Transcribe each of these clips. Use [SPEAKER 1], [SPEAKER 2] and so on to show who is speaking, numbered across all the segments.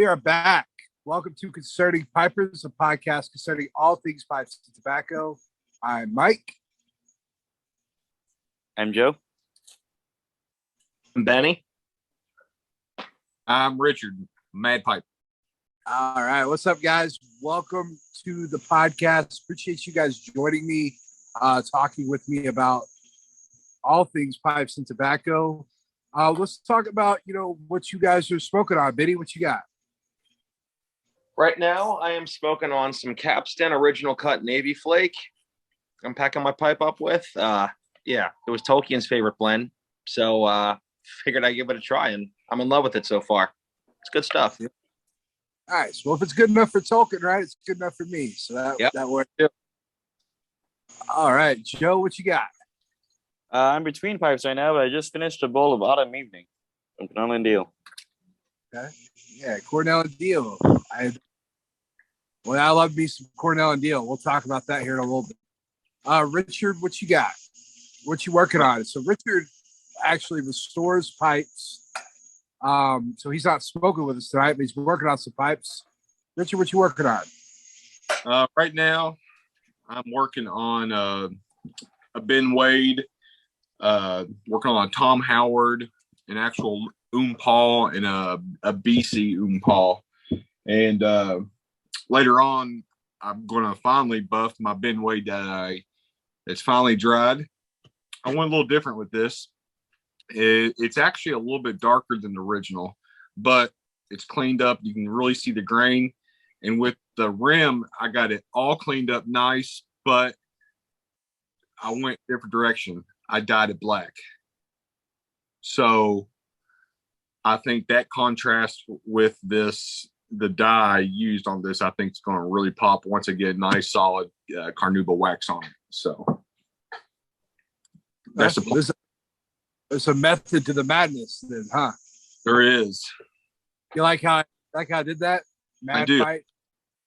[SPEAKER 1] are back. Welcome to Concerning Pipers, a podcast concerning all things pipes and tobacco. I'm Mike.
[SPEAKER 2] I'm Joe.
[SPEAKER 3] I'm Benny.
[SPEAKER 4] I'm Richard, Mad Pipe.
[SPEAKER 1] All right. What's up, guys? Welcome to the podcast. Appreciate you guys joining me, talking with me about all things pipes and tobacco. Let's talk about, what you guys are smoking on. Benny, what you got?
[SPEAKER 3] Right now, I am smoking on some Capstan Original Cut Navy Flake. I'm packing my pipe up with. It was Tolkien's favorite blend. So figured I'd give it a try, and I'm in love with it so far. It's good stuff.
[SPEAKER 1] Yeah. All right. So if it's good enough for Tolkien, right, it's good enough for me. So that works.
[SPEAKER 3] Yep.
[SPEAKER 1] All right. Joe, what you got?
[SPEAKER 2] I'm between pipes right now, but I just finished a bowl of Autumn Evening from Cornell and Deal.
[SPEAKER 1] Okay. Yeah, Cornell and Deal. I love me some Cornell and Deal. We'll talk about that here in a little bit. Richard, what you got? What you working on? So Richard actually restores pipes. So he's not smoking with us tonight, but he's working on some pipes. Richard, what you working on?
[SPEAKER 4] Right now, I'm working on a Ben Wade, working on a Tom Howard, an actual Paul, and a BC Paul. And later on, I'm going to finally buff my Ben Wade that's finally dried. I went a little different with this. It's actually a little bit darker than the original, but it's cleaned up. You can really see the grain. And with the rim, I got it all cleaned up nice, but I went a different direction. I dyed it black. So I think that contrast with the dye used on this, I think it's going to really pop once I get nice, solid carnauba wax on it. So
[SPEAKER 1] there's a method to the madness then, huh?
[SPEAKER 4] There is.
[SPEAKER 1] You like how I did that?
[SPEAKER 4] I do.
[SPEAKER 1] Pipe?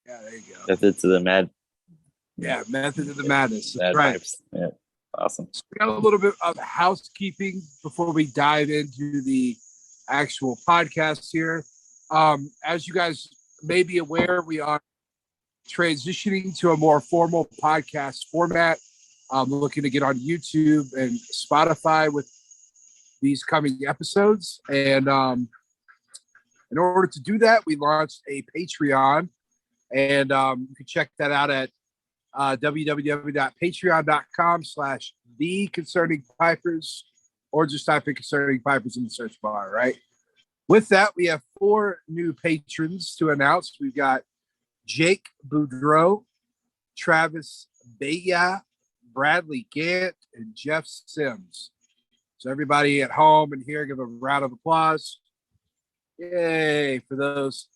[SPEAKER 1] Yeah, there you go.
[SPEAKER 2] Method to the mad.
[SPEAKER 1] Yeah, method to the madness.
[SPEAKER 2] Mad
[SPEAKER 1] Right.
[SPEAKER 2] pipes. Yeah, awesome.
[SPEAKER 1] So we got a little bit of housekeeping before we dive into the actual podcast here. As you guys may be aware, we are transitioning to a more formal podcast format. I'm looking to get on YouTube and Spotify with these coming episodes. And in order to do that, we launched a Patreon. And you can check that out at www.patreon.com/TheConcerningPipers, or just type in Concerning Pipers in the search bar, right? With that, we have 4 new patrons to announce. We've got Jake Boudreau, Travis Beya, Bradley Gant, and Jeff Sims. So everybody at home and here, give a round of applause. Yay for those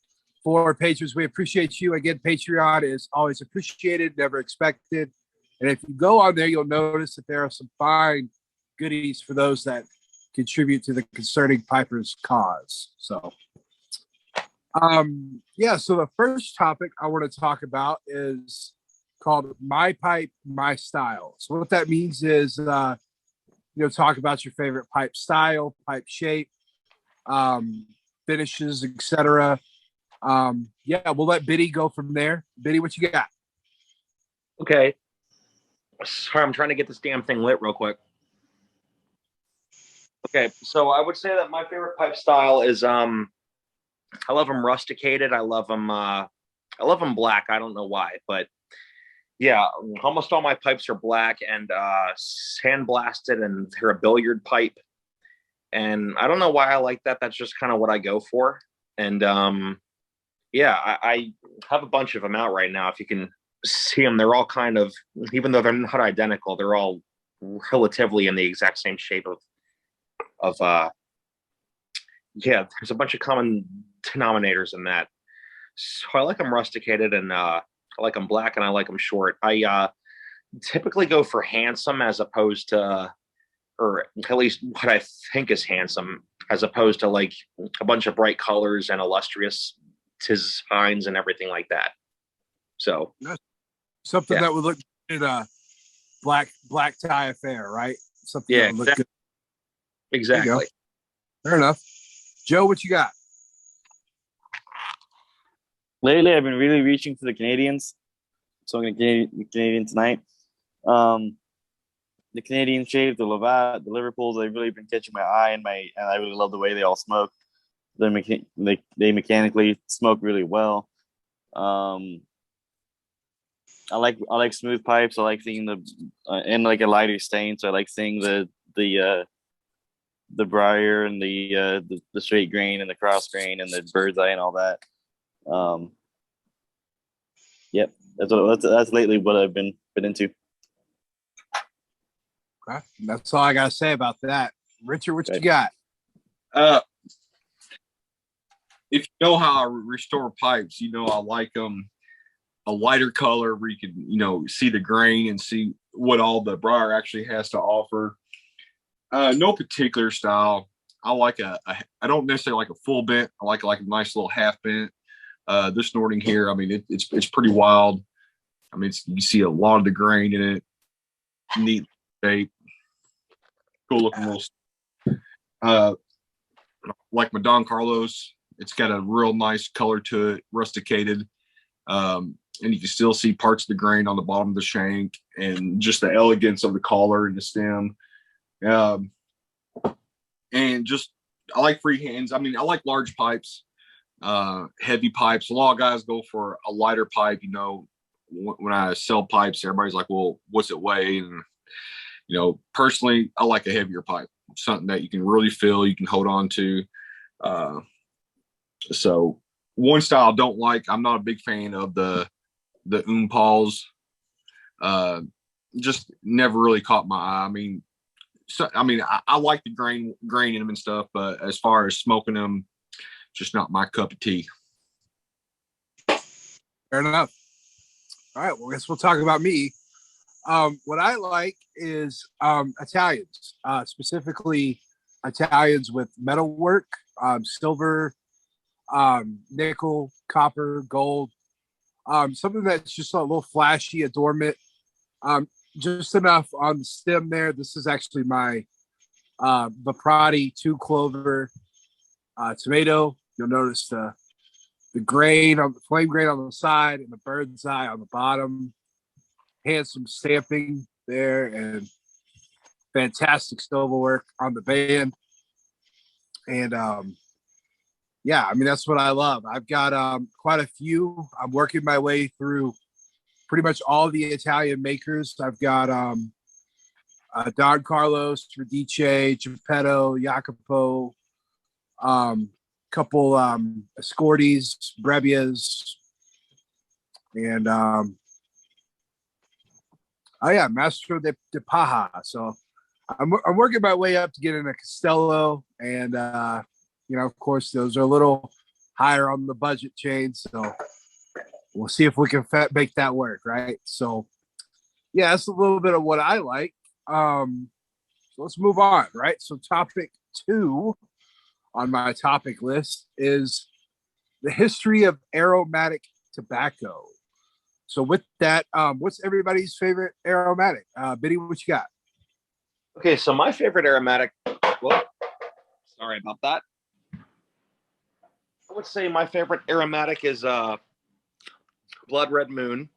[SPEAKER 1] 4 patrons. We appreciate you. Again, Patreon is always appreciated, never expected. And if you go on there, you'll notice that there are some fine goodies for those that contribute to the Concerning Pipers cause. So, so the first topic I want to talk about is called My Pipe, My Style. So what that means is, talk about your favorite pipe style, pipe shape, finishes, etc. We'll let Biddy go from there. Biddy, what you got?
[SPEAKER 3] Okay. Sorry, I'm trying to get this damn thing lit real quick. Okay, so I would say that my favorite pipe style is I love them rusticated. I love them black. I don't know why, but yeah, almost all my pipes are black and sandblasted, and they're a billiard pipe. And I don't know why I like that. That's just kind of what I go for. And I have a bunch of them out right now. If you can see them, they're all kind of, even though they're not identical, they're all relatively in the exact same shape there's a bunch of common denominators in that. So I like them rusticated, and I like them black, and I like them short. I typically go for handsome as opposed to, or at least what I think is handsome, as opposed to like a bunch of bright colors and illustrious designs and everything like that. So
[SPEAKER 1] something that would look at a black tie affair, right? Something that would look good.
[SPEAKER 3] Exactly.
[SPEAKER 1] Fair enough. Joe, what you got?
[SPEAKER 2] lately I've been really reaching for the Canadians, so I'm gonna get Canadian tonight. The Canadian shave, the Lavat, the Liverpools, they've really been catching my eye, and I really love the way they all smoke. They mechanically smoke really well. I like smooth pipes. I like seeing and like a lighter stain. So I like seeing the briar and the straight grain and the cross grain and the bird's eye and all that. Yep, that's lately what I've been into.
[SPEAKER 1] Okay. That's all I gotta say about that. Richard, what you got?
[SPEAKER 4] If you know how I restore pipes, you know I like them a lighter color where you can, see the grain and see what all the briar actually has to offer. No particular style. I don't necessarily like a full bent. I like a nice little half bent. This snorting here, I mean, it's pretty wild. I mean, you see a lot of the grain in it. Neat shape. Cool looking little. Like my Don Carlos, it's got a real nice color to it, rusticated. And you can still see parts of the grain on the bottom of the shank and just the elegance of the collar and the stem. And just, I like free hands. I mean, I like large pipes, heavy pipes. A lot of guys go for a lighter pipe. When I sell pipes, everybody's like, well, what's it weigh? And, personally, I like a heavier pipe, something that you can really feel, you can hold on to. So one style I don't like, I'm not a big fan of the Pals. Just never really caught my eye. I like the grain in them and stuff, but as far as smoking them, just not my cup of tea.
[SPEAKER 1] Fair enough. All right, well, I guess we'll talk about me. What I like is Italians, specifically Italians with metalwork, silver, nickel, copper, gold, something that's just a little flashy, adornment, just enough on the stem there. This is actually my Baprati 2 clover tomato. You'll notice the grain on the flame grain on the side and the bird's eye on the bottom. Handsome stamping there and fantastic silverwork on the band. And that's what I love. I've got quite a few. I'm working my way through pretty much all the Italian makers. I've got Don Carlos, Radice, Geppetto, Jacopo, couple Ascortis, Brebbias, and Mastro de Paja. So I'm working my way up to getting a Castello, and of course those are a little higher on the budget chain. So we'll see if we can make that work, right? So yeah, that's a little bit of what I like. So let's move on, right? So topic 2 on my topic list is the history of aromatic tobacco. So with that, what's everybody's favorite aromatic? Biddy, what you got?
[SPEAKER 3] Okay, so my favorite aromatic, well, sorry about that. I would say my favorite aromatic is Blood Red Moon.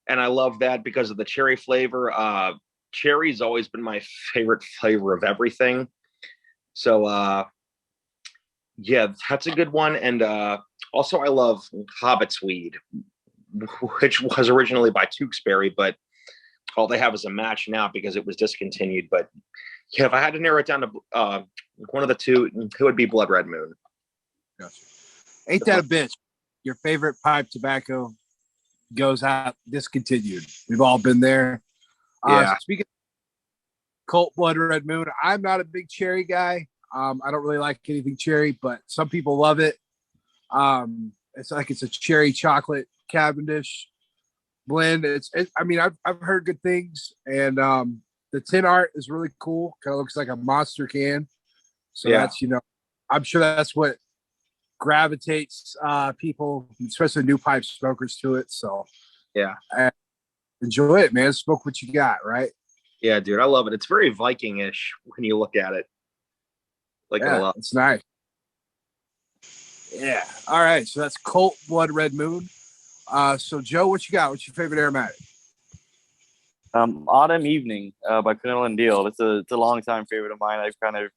[SPEAKER 3] And I love that because of the cherry flavor. Cherry's always been my favorite flavor of everything. So, that's a good one. And also I love Hobbit's Weed, which was originally by Tewksbury, but all they have is a match now because it was discontinued. But yeah, if I had to narrow it down to one of the two, it would be Blood Red Moon.
[SPEAKER 1] Gotcha. Ain't that a bitch? Your favorite pipe tobacco goes out discontinued. We've all been there. Speaking of Colt Blood Red Moon, I'm not a big cherry guy. I don't really like anything cherry, but some people love it. It's like it's a cherry chocolate Cavendish blend. I've heard good things, and the tin art is really cool. Kind of looks like a monster can. So that's I'm sure that's what gravitates people, especially new pipe smokers, to it. So enjoy it, man. Smoke what you got, right?
[SPEAKER 3] Yeah, dude, I love it. It's very Viking-ish when you look at it. A lot.
[SPEAKER 1] It's nice. Yeah. All right. So that's Colt Blood Red Moon. So Joe, what you got? What's your favorite aromatic?
[SPEAKER 2] Autumn Evening by Cornell and Deal. It's a long time favorite of mine. I've kind of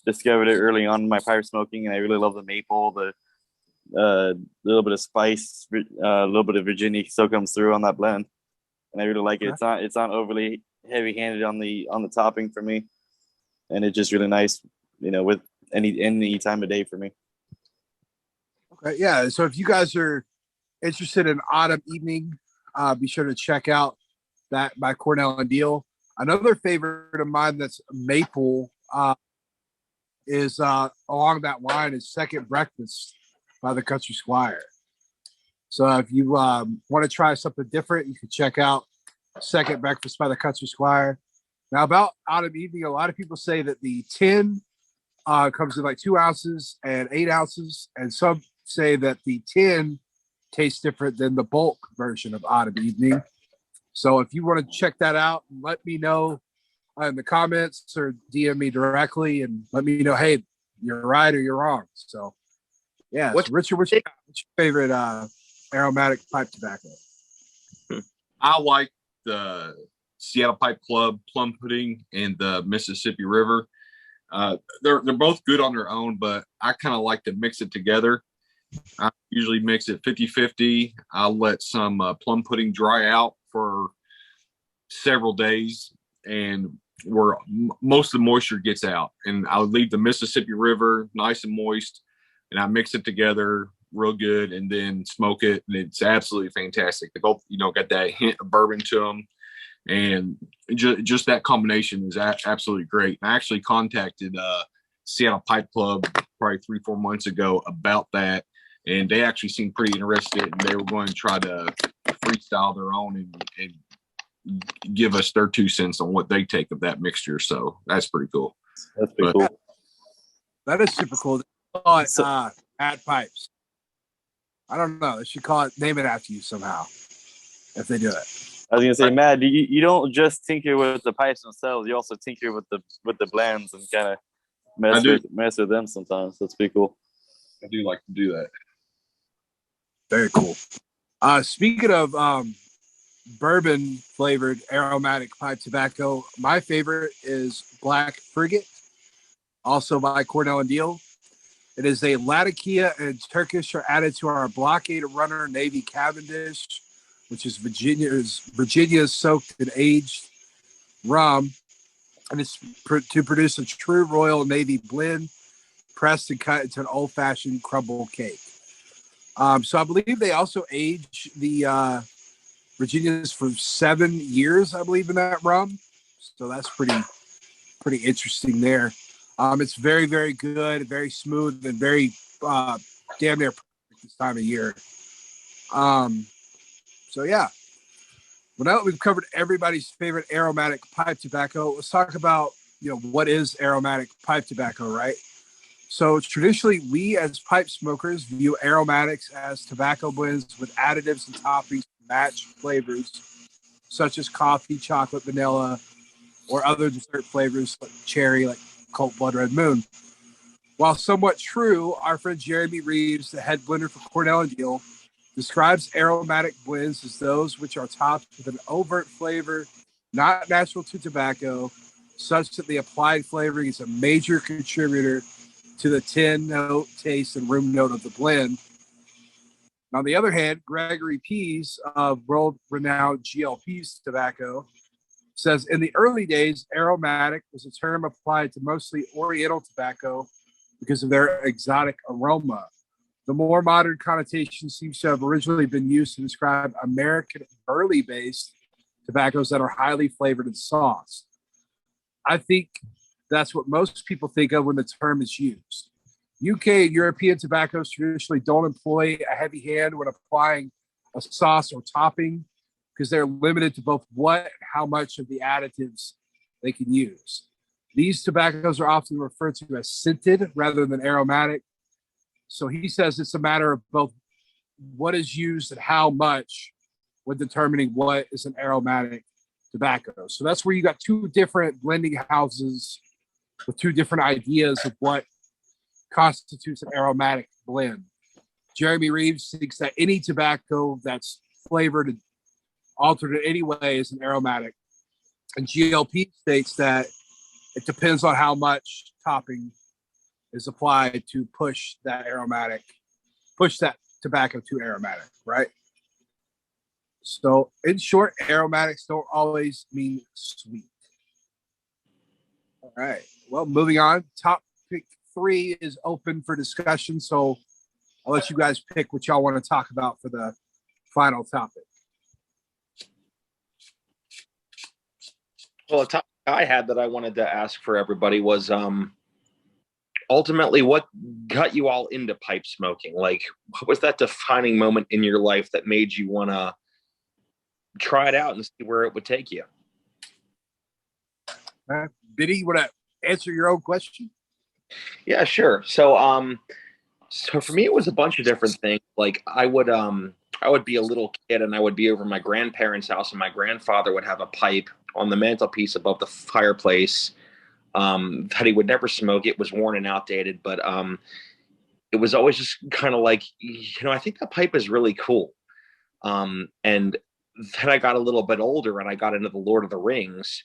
[SPEAKER 2] discovered it early on in my pipe smoking, and I really love the maple, the little bit of spice, a little bit of Virginia still comes through on that blend, and I really like it. It's not overly heavy handed on the topping for me, and it's just really nice, with any time of day for me.
[SPEAKER 1] Okay, yeah. So if you guys are interested in Autumn Evening, be sure to check out that by Cornell and Deal. Another favorite of mine that's maple is along that line is Second Breakfast by the Country Squire. So if you want to try something different, you can check out Second Breakfast by the Country Squire. Now about Autumn Evening, a lot of people say that the tin comes in like 2 ounces and 8 ounces, and some say that the tin tastes different than the bulk version of Autumn Evening. So if you want to check that out, let me know in the comments or DM me directly and let me know, hey, you're right or you're wrong. So yeah, so Richard, what's your favorite aromatic pipe tobacco?
[SPEAKER 4] I like the Seattle Pipe Club Plum Pudding and the Mississippi River. They're both good on their own, but I kind of like to mix it together. I usually mix it 50-50. I'll let some plum pudding dry out for several days, and where most of the moisture gets out. And I'll leave the Mississippi River nice and moist, and I mix it together real good, and then smoke it, and it's absolutely fantastic. They both, got that hint of bourbon to them, and just that combination is absolutely great. I actually contacted Seattle Pipe Club probably 3-4 months ago about that, and they actually seemed pretty interested, and they were going to try to freestyle their own and give us their 2 cents on what they take of that mixture. So that's pretty cool.
[SPEAKER 2] That's pretty cool.
[SPEAKER 1] That is super cool. They call it Ad Pipes. I don't know. They should name it after you somehow if they do it.
[SPEAKER 2] I was gonna say, Matt, you don't just tinker with the pipes themselves. You also tinker with the blends and kind of mess with them sometimes. That's pretty cool.
[SPEAKER 4] I do like to do that.
[SPEAKER 1] Very cool. Speaking of bourbon flavored aromatic pipe tobacco, my favorite is Black Frigate, also by Cornell and Deal. It is a Latakia and Turkish are added to our blockade runner Navy Cavendish, which is Virginia's soaked and aged rum, and it's to produce a true Royal Navy blend, pressed and cut into an old-fashioned crumble cake. So I believe they also age the Virginia's for 7 years, I believe, in that rum. So that's pretty interesting there. It's very, very good, very smooth, and very damn near perfect this time of year. So yeah. Well, now that we've covered everybody's favorite aromatic pipe tobacco, let's talk about what is aromatic pipe tobacco, right? So traditionally, we as pipe smokers view aromatics as tobacco blends with additives and toppings to match flavors, such as coffee, chocolate, vanilla, or other dessert flavors like cherry, like Colt Blood Red Moon. While somewhat true, our friend Jeremy Reeves, the head blender for Cornell and Deal, describes aromatic blends as those which are topped with an overt flavor not natural to tobacco, such that the applied flavoring is a major contributor to the tin note, taste, and room note of the blend. On the other hand, Gregory Pease of world-renowned GLP's tobacco says, in the early days, aromatic was a term applied to mostly Oriental tobacco because of their exotic aroma. The more modern connotation seems to have originally been used to describe American burley-based tobaccos that are highly flavored and sauced. I think that's what most people think of when the term is used. UK and European tobaccos traditionally don't employ a heavy hand when applying a sauce or topping because they're limited to both what and how much of the additives they can use. These tobaccos are often referred to as scented rather than aromatic. So he says it's a matter of both what is used and how much when determining what is an aromatic tobacco. So that's where you got 2 different blending houses with 2 different ideas of what constitutes an aromatic blend. Jeremy Reeves thinks that any tobacco that's flavored and altered in any way is an aromatic. And GLP states that it depends on how much topping is applied to push that tobacco to aromatic, right? So, in short, aromatics don't always mean sweet. All right. Well, moving on. Topic 3 is open for discussion. So, I'll let you guys pick what y'all want to talk about for the final topic.
[SPEAKER 3] Well, the topic I had that I wanted to ask for everybody was ultimately what got you all into pipe smoking? Like, what was that defining moment in your life that made you want to try it out and see where it would take you?
[SPEAKER 1] Biddy, you want to answer your own question?
[SPEAKER 3] Yeah, sure. So for me, it was a bunch of different things. Like I would be a little kid and I would be over my grandparents' house, and my grandfather would have a pipe on the mantelpiece above the fireplace that he would never smoke. It was worn and outdated, but it was always just kind of like, I think that pipe is really cool. And then I got a little bit older and I got into the Lord of the Rings,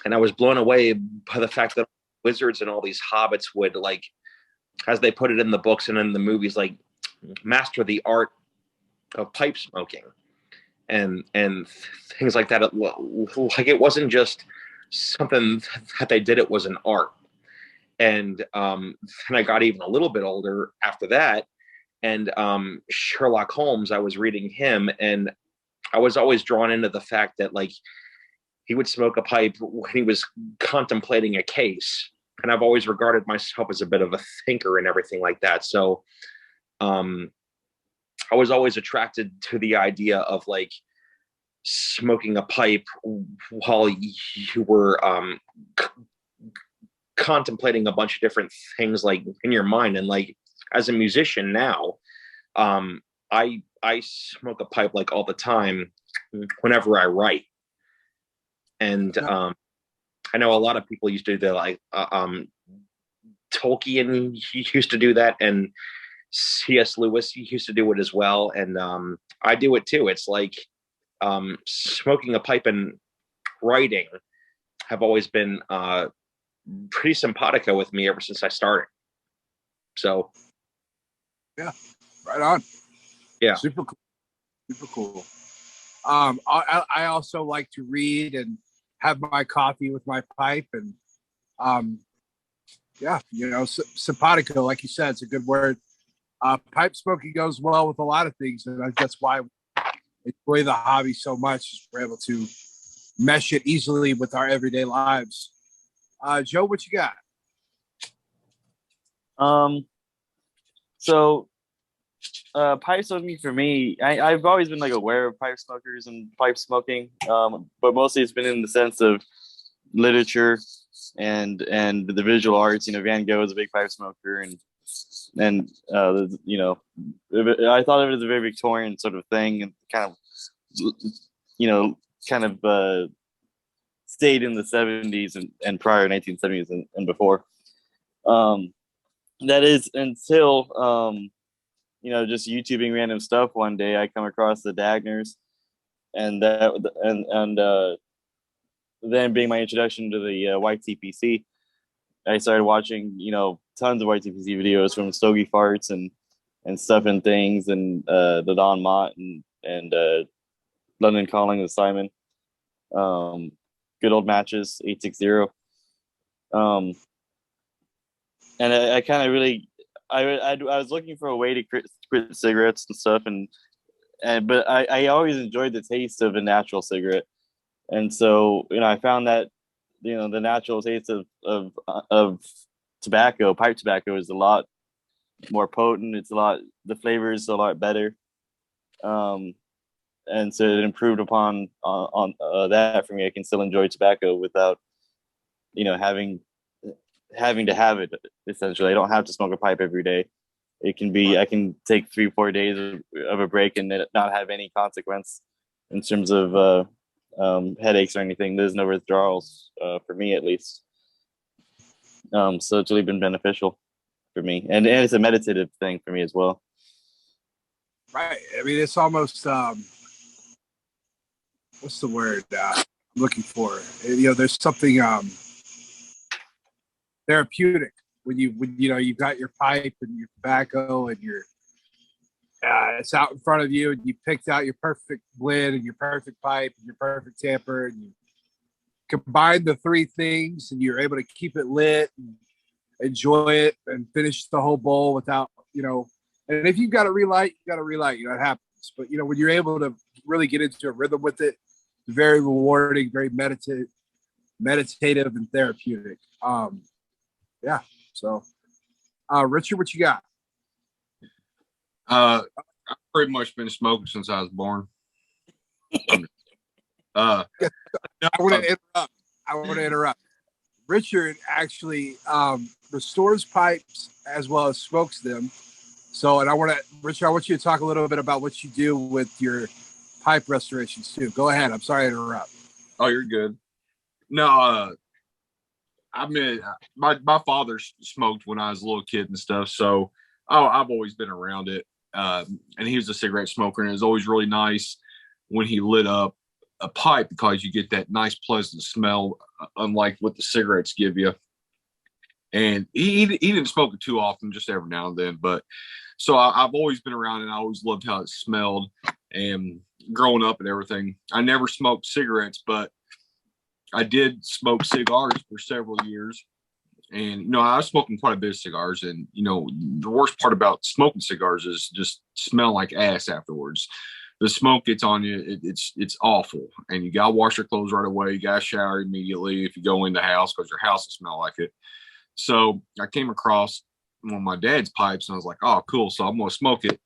[SPEAKER 3] and I was blown away by the fact that wizards and all these hobbits would, like, as they put it in the books and in the movies, like, master the art of pipe smoking and things like that. Like, it wasn't just something that they did, it was an art. And then I got even a little bit older after that, and Sherlock Holmes, I was reading him, and I was always drawn into the fact that, like, he would smoke a pipe when he was contemplating a case. And I've always regarded myself as a bit of a thinker and everything like that. So I was always attracted to the idea of, like, smoking a pipe while you were contemplating a bunch of different things, like, in your mind. And, like, as a musician now, I smoke a pipe, like, all the time whenever I write. And I know a lot of people used to do that, like Tolkien used to do that, and C.S. Lewis used to do it as well, and I do it too. It's like smoking a pipe and writing have always been pretty simpatico with me ever since I started. So,
[SPEAKER 1] yeah, right on.
[SPEAKER 3] Yeah,
[SPEAKER 1] super cool. I also like to read and have my coffee with my pipe, and simpatico, like you said, it's a good word. Pipe smoking goes well with a lot of things, and that's why I enjoy the hobby so much. We're able to mesh it easily with our everyday lives. Joe, what you got?
[SPEAKER 2] So pipe smoking for me, I've always been, like, aware of pipe smokers and pipe smoking, but mostly it's been in the sense of literature and the visual arts. Van Gogh is a big pipe smoker, and I thought of it as a very Victorian sort of thing, and kind of stayed in the 70s and prior 1970s and before. That is until just YouTubing random stuff. One day I come across the Dagners, and then being my introduction to the YTPC, I started watching tons of YTPC videos, from Stogie Farts and Stuff and Things, and the Don Mott and London Calling with Simon, Good Old Matches 860, and I kind of really I was looking for a way to quit cigarettes and stuff, but I always enjoyed the taste of a natural cigarette, and so I found that the natural taste of tobacco, pipe tobacco, is a lot more potent. The flavor is a lot better, and so it improved upon on that for me. I can still enjoy tobacco without having to have it. Essentially, I don't have to smoke a pipe every day. It can be, I can take 3-4 days of a break and not have any consequence in terms of headaches or anything. There's no withdrawals for me, at least. So it's really been beneficial for me, and it's a meditative thing for me as well.
[SPEAKER 1] Right. I mean, it's almost what's the word I'm looking for? There's something therapeutic when you've got your pipe and your tobacco and your it's out in front of you, and you picked out your perfect blend and your perfect pipe and your perfect tamper, and you combine the three things, and you're able to keep it lit and enjoy it and finish the whole bowl without, and if you've got to relight, you got to relight, it happens. But, when you're able to really get into a rhythm with it, it's very rewarding, very meditative and therapeutic. Yeah. So, Richard, what you got?
[SPEAKER 4] I've pretty much been smoking since I was born.
[SPEAKER 1] I want to interrupt. Richard actually restores pipes as well as smokes them. So, and Richard, I want you to talk a little bit about what you do with your pipe restorations too. Go ahead. I'm sorry to interrupt.
[SPEAKER 4] Oh, you're good. No, I mean, my father smoked when I was a little kid and stuff, so I've always been around it. And he was a cigarette smoker, and it was always really nice when he lit up a pipe because you get that nice, pleasant smell, unlike what the cigarettes give you. And he didn't smoke it too often, just every now and then. But so I've always been around, and I always loved how it smelled. And growing up and everything, I never smoked cigarettes, but I did smoke cigars for several years. And, I was smoking quite a bit of cigars. And, the worst part about smoking cigars is just smell like ass afterwards. The smoke gets on you. It's awful. And you got to wash your clothes right away. You got to shower immediately if you go in the house because your house will smell like it. So I came across one of my dad's pipes and I was like, oh, cool. So I'm going to smoke it.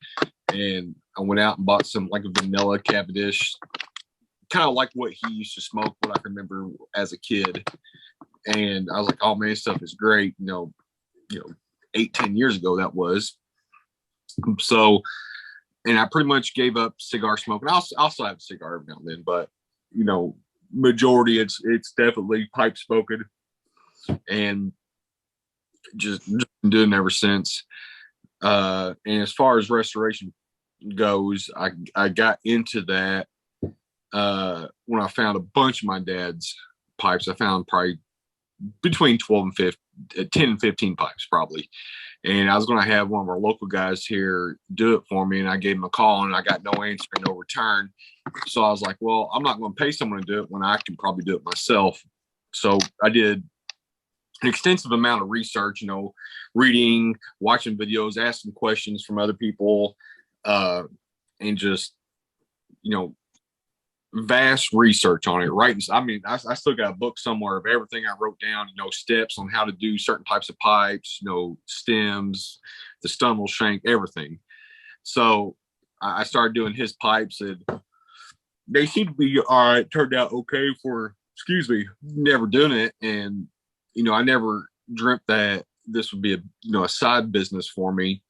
[SPEAKER 4] And I went out and bought some like a vanilla Cavendish, kind of like what he used to smoke, what I can remember as a kid. And I was like, oh man, this stuff is great. 8-10 years ago that was. So, and I pretty much gave up cigar smoking. I'll still have a cigar every now and then, but majority it's definitely pipe smoking, and just been doing it ever since. And as far as restoration goes, I got into that when I found a bunch of my dad's pipes. I found probably between 10 and 15 pipes probably. And I was going to have one of our local guys here do it for me. And I gave him a call and I got no answer and no return. So I was like, well, I'm not going to pay someone to do it when I can probably do it myself. So I did an extensive amount of research, reading, watching videos, asking questions from other people, and just, vast research on it. Right. I mean, I still got a book somewhere of everything I wrote down, steps on how to do certain types of pipes, stems, the stummel, shank, everything. So I started doing his pipes and they seem to be all right. Turned out okay for, never doing it. And, I never dreamt that this would be a side business for me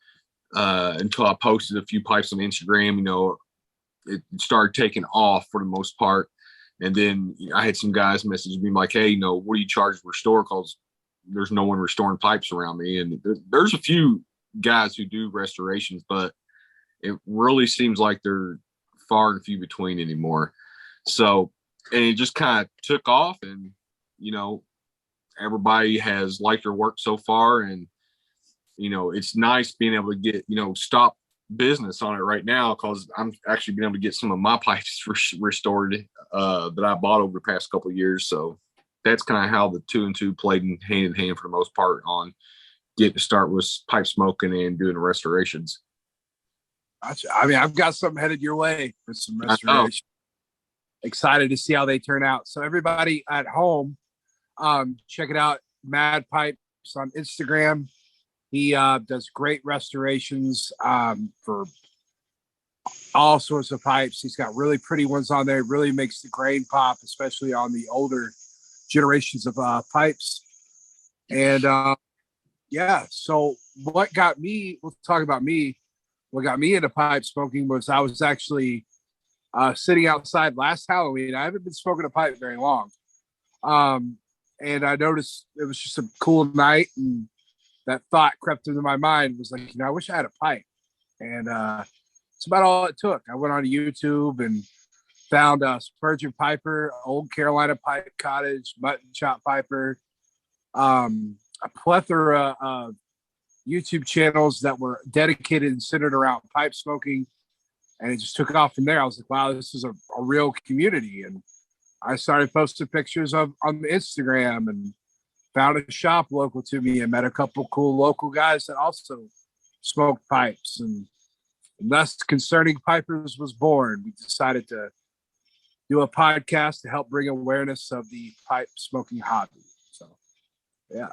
[SPEAKER 4] until I posted a few pipes on Instagram. It started taking off for the most part. And then I had some guys message me like, hey, what do you charge to restore? Because there's no one restoring pipes around me. And there's a few guys who do restorations, but it really seems like they're far and few between anymore. So, and it just kind of took off, and, everybody has liked their work so far. And, it's nice being able to get, stop business on it right now, because I'm actually being able to get some of my pipes restored that I bought over the past couple of years. So that's kind of how the 2 and 2 played in hand for the most part on getting to start with pipe smoking and doing the restorations.
[SPEAKER 1] Gotcha. I mean, I've got something headed your way for some restoration. Excited to see how they turn out. So everybody at home, check it out. Mad Pipes on Instagram. He does great restorations for all sorts of pipes. He's got really pretty ones on there. Really makes the grain pop, especially on the older generations of pipes. And so what got me, we'll talk about me. What got me into pipe smoking was I was actually sitting outside last Halloween. I haven't been smoking a pipe very long. And I noticed it was just a cool night, and that thought crept into my mind. Was like, I wish I had a pipe. And it's about all it took. I went on YouTube and found Spurgeon Piper, Old Carolina Pipe Cottage, Mutton Chop Piper, a plethora of YouTube channels that were dedicated and centered around pipe smoking. And it just took off from there. I was like, wow, this is a real community. And I started posting pictures on the Instagram and found a shop local to me and met a couple cool local guys that also smoked pipes. And thus Concerning Pipers was born. We decided to do a podcast to help bring awareness of the pipe smoking hobby. So, yeah.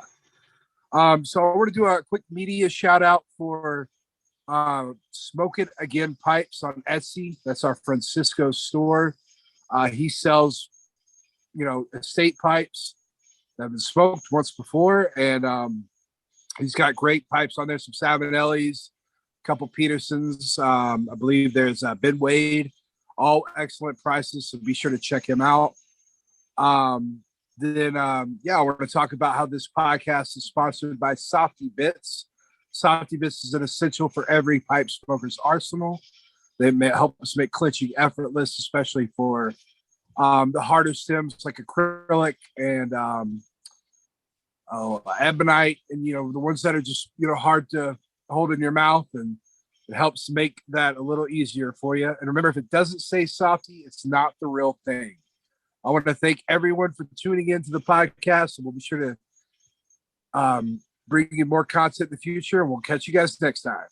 [SPEAKER 1] So I want to do a quick media shout out for Smoke It Again Pipes on Etsy. That's our Francisco store. He sells, estate pipes that have been smoked once before, and he's got great pipes on there. Some Savinellis, a couple Petersons. I believe there's Ben Wade. All excellent prices, so be sure to check him out. We're going to talk about how this podcast is sponsored by Softy Bits. Softy Bits is an essential for every pipe smoker's arsenal. They may help us make clinching effortless, especially for the harder stems like acrylic and ebonite, and the ones that are just hard to hold in your mouth, and it helps make that a little easier for you. And remember, if it doesn't say Softy, it's not the real thing. I want to thank everyone for tuning into the podcast, and we'll be sure to bring you more content in the future, and we'll catch you guys next time.